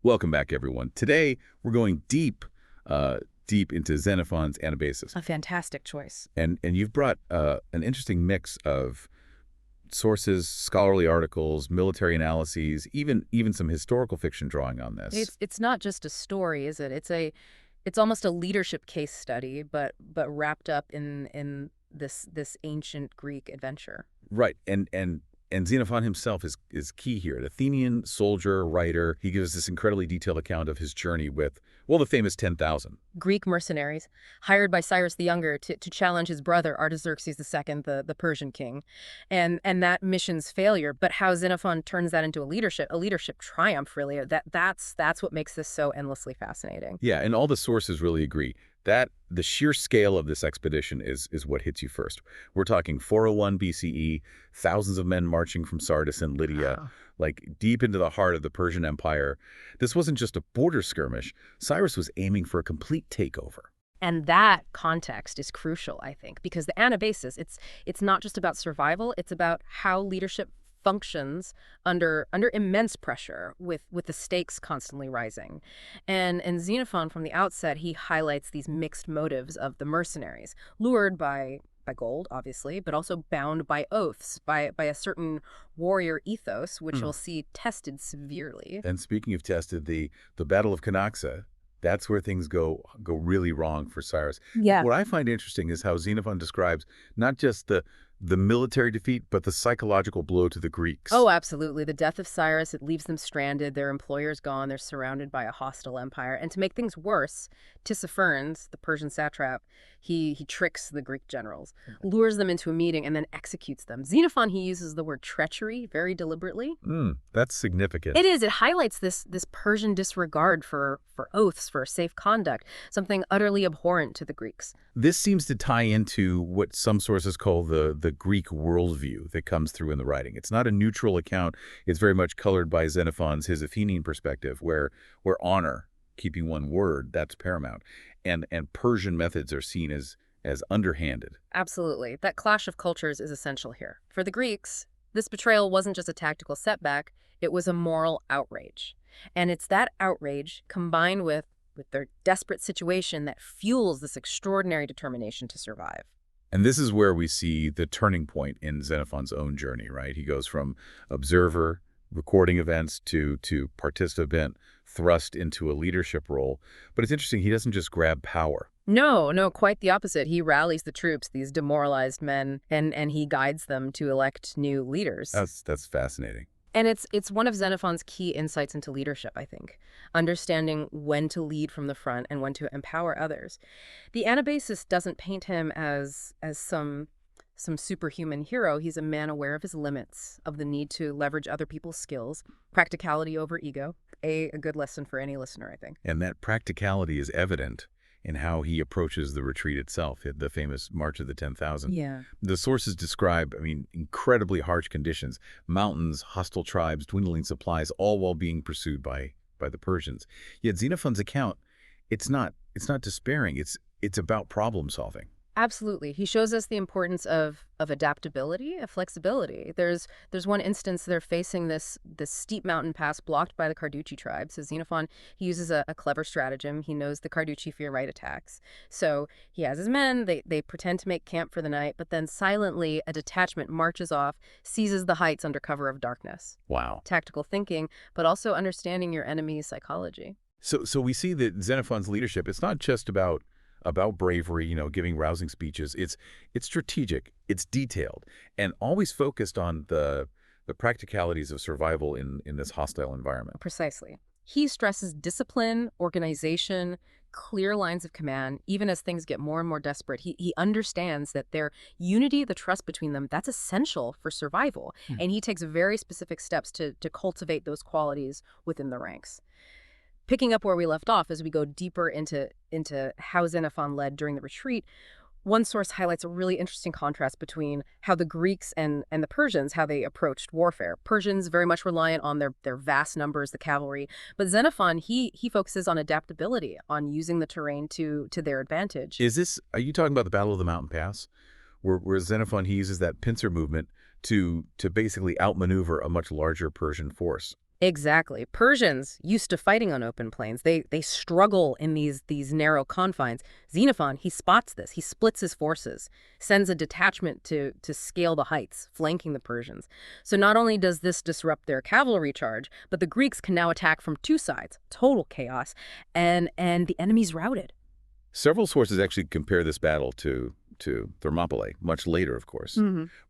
Welcome back, everyone. Today, we're going deep into Xenophon's Anabasis. A fantastic choice. And you've brought an interesting mix of sources, scholarly articles, military analyses, even some historical fiction drawing on this. It's not just a story, is it? It's almost a leadership case study, but wrapped up in this ancient Greek adventure. Right. And Xenophon himself is key here. An Athenian soldier, writer. He gives this incredibly detailed account of his journey with, well, the famous 10,000. Greek mercenaries, hired by Cyrus the Younger to challenge his brother Artaxerxes II, the Persian king, and that mission's failure. But how Xenophon turns that into a leadership triumph, really. That's what makes this so endlessly fascinating. Yeah, and all the sources really agree that the sheer scale of this expedition is what hits you first. We're talking 401 BCE, thousands of men marching from Sardis and Lydia, Wow. like deep into the heart of the Persian Empire. This wasn't just a border skirmish. Cyrus was aiming for a complete takeover. And that context is crucial, I think, because the Anabasis, it's not just about survival, it's about how leadership functions under immense pressure with the stakes constantly rising. And Xenophon from the outset, he highlights these mixed motives of the mercenaries, lured by gold, obviously, but also bound by oaths, by a certain warrior ethos, which you'll see tested severely. And speaking of tested, the Battle of Canaxa, that's where things go really wrong for Cyrus. Yeah. What I find interesting is how Xenophon describes not just the military defeat, but the psychological blow to the Greeks. Oh, absolutely. The death of Cyrus, it leaves them stranded. Their employer's gone. They're surrounded by a hostile empire. And to make things worse, Tissaphernes, the Persian satrap, he tricks the Greek generals, lures them into a meeting, and then executes them. Xenophon, he uses the word treachery very deliberately. That's significant. It is. It highlights this Persian disregard for oaths, for safe conduct, something utterly abhorrent to the Greeks. This seems to tie into what some sources call the Greek worldview that comes through in the writing. It's not a neutral account. It's very much colored by Xenophon's, his Athenian perspective, where honor, keeping one word, that's paramount. And Persian methods are seen as underhanded. Absolutely. That clash of cultures is essential here. For the Greeks, this betrayal wasn't just a tactical setback, it was a moral outrage. And it's that outrage combined with their desperate situation that fuels this extraordinary determination to survive. And this is where we see the turning point in Xenophon's own journey, right? He goes from observer, recording events, to participant, thrust into a leadership role. But it's interesting, he doesn't just grab power. No, quite the opposite. He rallies the troops, these demoralized men, and he guides them to elect new leaders. That's fascinating. And it's one of Xenophon's key insights into leadership, I think, understanding when to lead from the front and when to empower others. The Anabasis doesn't paint him as some superhuman hero. He's a man aware of his limits, of the need to leverage other people's skills, practicality over ego. A good lesson for any listener, I think. And that practicality is evident in how he approaches the retreat itself, the famous March of the 10,000. Yeah. The sources describe, incredibly harsh conditions, mountains, hostile tribes, dwindling supplies, all while being pursued by the Persians. Yet Xenophon's account, it's not despairing. It's about problem solving. Absolutely. He shows us the importance of adaptability, of flexibility. There's one instance they're facing this steep mountain pass blocked by the Carducci tribe. So Xenophon, he uses a clever stratagem. He knows the Carducci fear right attacks. So he has his men, they pretend to make camp for the night, but then silently a detachment marches off, seizes the heights under cover of darkness. Wow. Tactical thinking, but also understanding your enemy's psychology. So we see that Xenophon's leadership, it's not just about bravery, giving rousing speeches. It's strategic, it's detailed, and always focused on the practicalities of survival in this hostile environment. Precisely. He stresses discipline, organization, clear lines of command, even as things get more and more desperate. He understands that their unity, the trust between them, that's essential for survival. And he takes very specific steps to cultivate those qualities within the ranks. Picking up where we left off as we go deeper into how Xenophon led during the retreat, one source highlights a really interesting contrast between how the Greeks and the Persians, how they approached warfare. Persians very much reliant on their vast numbers, the cavalry, but Xenophon, he focuses on adaptability, on using the terrain to their advantage. Are you talking about the Battle of the Mountain Pass, where Xenophon, he uses that pincer movement to basically outmaneuver a much larger Persian force? Exactly. Persians used to fighting on open plains. They struggle in these narrow confines. Xenophon, he spots this. He splits his forces, sends a detachment to scale the heights, flanking the Persians. So not only does this disrupt their cavalry charge, but the Greeks can now attack from two sides. Total chaos, and the enemy's routed. Several sources actually compare this battle to Thermopylae, much later, of course,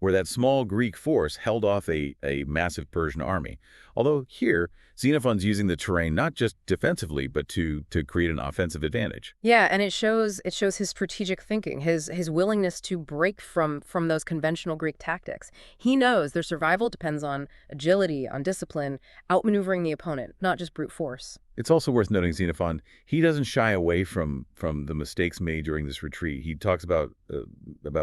where that small Greek force held off a massive Persian army. Although here, Xenophon's using the terrain not just defensively, but to create an offensive advantage. Yeah, and it shows his strategic thinking, his willingness to break from those conventional Greek tactics. He knows their survival depends on agility, on discipline, outmaneuvering the opponent, not just brute force. It's also worth noting Xenophon, he doesn't shy away from the mistakes made during this retreat. He talks about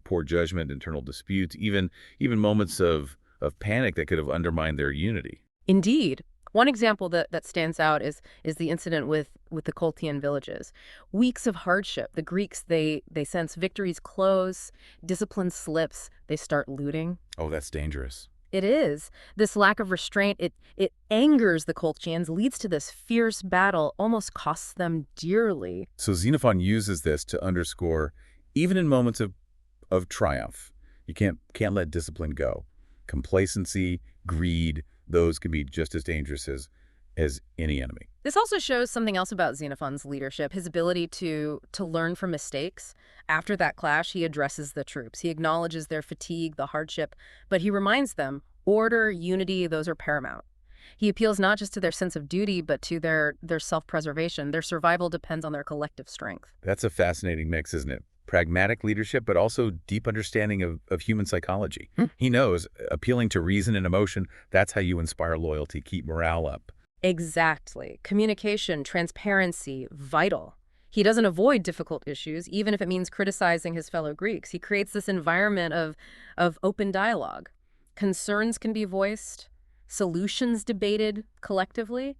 poor judgment, internal disputes, even moments of panic that could have undermined their unity. Indeed. One example that stands out is the incident with the Colchian villages. Weeks of hardship. The Greeks, they sense victories close, discipline slips, they start looting. Oh, that's dangerous. It is. This lack of restraint, it angers the Colchians, leads to this fierce battle, almost costs them dearly. So Xenophon uses this to underscore, even in moments of triumph, you can't let discipline go. Complacency, greed, those can be just as dangerous as any enemy. This also shows something else about Xenophon's leadership, his ability to learn from mistakes. After that clash, he addresses the troops. He acknowledges their fatigue, the hardship, but he reminds them order, unity, those are paramount. He appeals not just to their sense of duty, but to their self-preservation. Their survival depends on their collective strength. That's a fascinating mix, isn't it? Pragmatic leadership, but also deep understanding of human psychology. He knows appealing to reason and emotion, that's how you inspire loyalty, keep morale up. Exactly. Communication, transparency, vital. He doesn't avoid difficult issues, even if it means criticizing his fellow Greeks. He creates this environment of open dialogue. Concerns can be voiced, solutions debated collectively.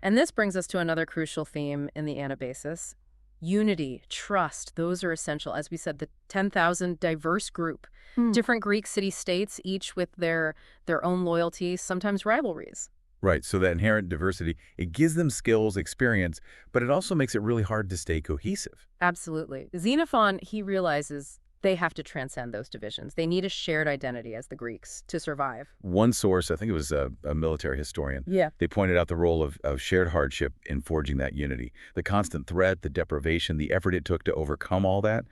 And this brings us to another crucial theme in the Anabasis. Unity, trust, those are essential. As we said, the 10,000 diverse group, different Greek city-states, each with their own loyalties, sometimes rivalries. Right, so that inherent diversity, it gives them skills, experience, but it also makes it really hard to stay cohesive. Absolutely. Xenophon, he realizes they have to transcend those divisions. They need a shared identity as the Greeks to survive. One source, I think it was a military historian, Yeah. they pointed out the role of shared hardship in forging that unity. The constant threat, the deprivation, the effort it took to overcome all that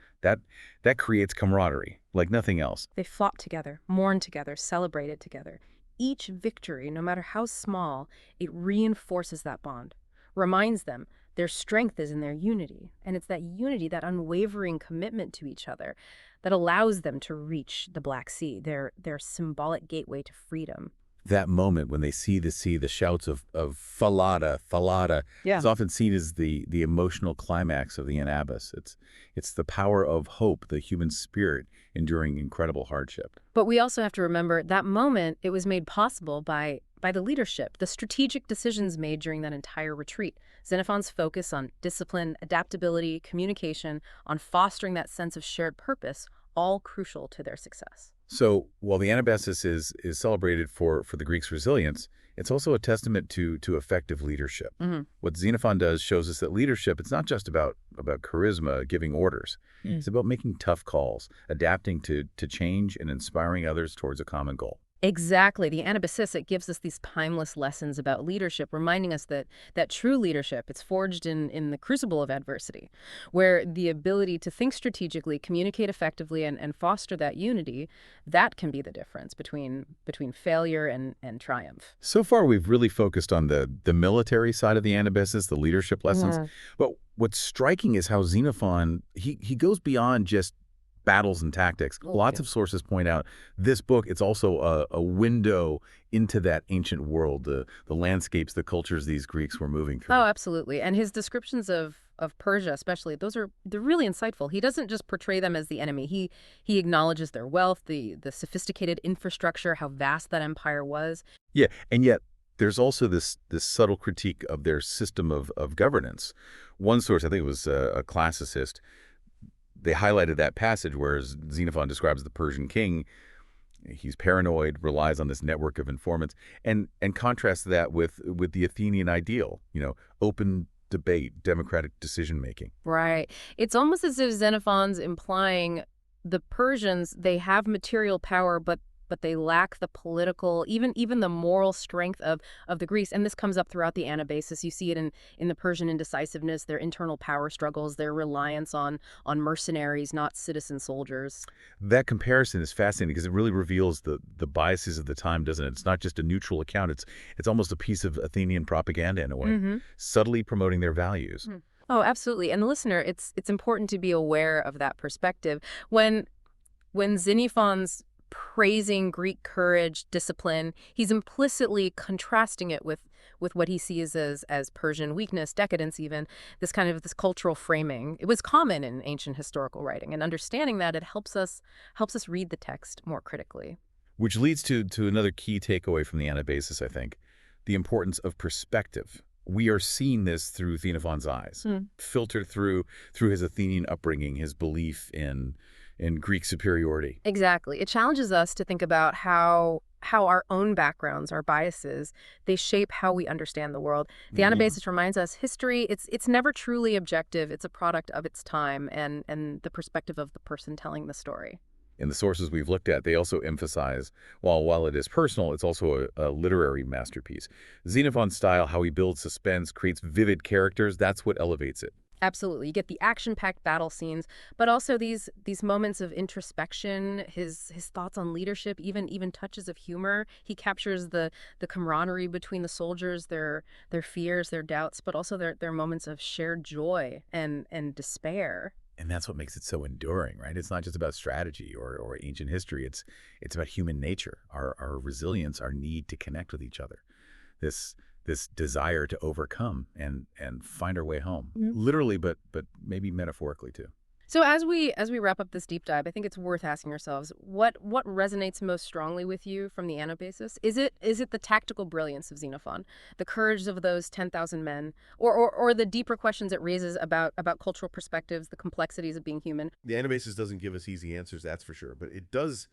creates camaraderie, like nothing else. They fought together, mourned together, celebrated together. Each victory, no matter how small, it reinforces that bond, reminds them their strength is in their unity. And it's that unity, that unwavering commitment to each other, that allows them to reach the Black Sea, their symbolic gateway to freedom. That moment when they see the sea, the shouts of Falada, Falada, Yeah. is often seen as the emotional climax of the Anabasis. It's the power of hope, the human spirit enduring incredible hardship. But we also have to remember that moment, it was made possible by the leadership, the strategic decisions made during that entire retreat. Xenophon's focus on discipline, adaptability, communication, on fostering that sense of shared purpose, all crucial to their success. So while the Anabasis is celebrated for the Greeks' resilience, it's also a testament to effective leadership. What Xenophon does shows us that leadership, it's not just about charisma, giving orders. It's about making tough calls, adapting to change, and inspiring others towards a common goal. Exactly. The Anabasis, it gives us these timeless lessons about leadership, reminding us that true leadership, it's forged in the crucible of adversity, where the ability to think strategically, communicate effectively, and foster that unity, that can be the difference between failure and triumph. So far, we've really focused on the military side of the Anabasis, the leadership lessons. But what's striking is how Xenophon, he goes beyond just battles and tactics. Lots of sources point out this book, it's also a window into that ancient world, the landscapes, the cultures these Greeks were moving through. Oh, absolutely. And his descriptions of Persia especially, they're really insightful. He doesn't just portray them as the enemy. He acknowledges their wealth, the sophisticated infrastructure, how vast that empire was. Yeah, and yet there's also this subtle critique of their system of governance. One source, I think it was a classicist, they highlighted that passage where Xenophon describes the Persian king He's paranoid, relies on this network of informants, and contrast that with the Athenian ideal, open debate, democratic decision making. Right. It's almost as if Xenophon's implying the Persians, they have material power, but they lack the political, even the moral strength of the Greeks. And this comes up throughout the Anabasis. You see it in the Persian indecisiveness, their internal power struggles, their reliance on mercenaries, not citizen soldiers. That comparison is fascinating because it really reveals the biases of the time, doesn't it? It's not just a neutral account. It's almost a piece of Athenian propaganda in a way, Mm-hmm. subtly promoting their values. Oh, absolutely. And the listener, it's important to be aware of that perspective. When Xenophon's praising Greek courage, discipline, he's implicitly contrasting it with what he sees as Persian weakness, decadence even, this cultural framing. It was common in ancient historical writing, and understanding that it helps us read the text more critically. Which leads to another key takeaway from the Anabasis, I think, the importance of perspective. We are seeing this through Xenophon's eyes, filtered through his Athenian upbringing, his belief in Greek superiority. Exactly. It challenges us to think about how our own backgrounds, our biases, they shape how we understand the world. The Anabasis reminds us history, it's never truly objective. It's a product of its time and the perspective of the person telling the story. In the sources we've looked at, they also emphasize, while it is personal, it's also a literary masterpiece. Xenophon's style, how he builds suspense, creates vivid characters, that's what elevates it. Absolutely. You get the action-packed battle scenes, but also these moments of introspection, his thoughts on leadership, even touches of humor. He captures the camaraderie between the soldiers, their fears, their doubts, but also their moments of shared joy and despair. And that's what makes it so enduring, right? It's not just about strategy or ancient history. It's about human nature, our resilience, our need to connect with each other. This desire to overcome and find our way home. Literally, but maybe metaphorically too. So as we wrap up this deep dive, I think it's worth asking ourselves what resonates most strongly with you from the Anabasis? Is it the tactical brilliance of Xenophon, the courage of those 10,000 men, or the deeper questions it raises about cultural perspectives, the complexities of being human? The Anabasis doesn't give us easy answers, that's for sure, but it does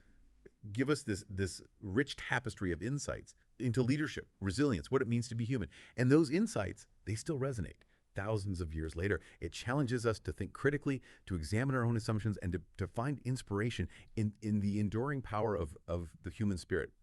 give us this rich tapestry of insights into leadership, resilience, what it means to be human. And those insights, they still resonate. Thousands of years later, it challenges us to think critically, to examine our own assumptions, and to find inspiration in the enduring power of the human spirit.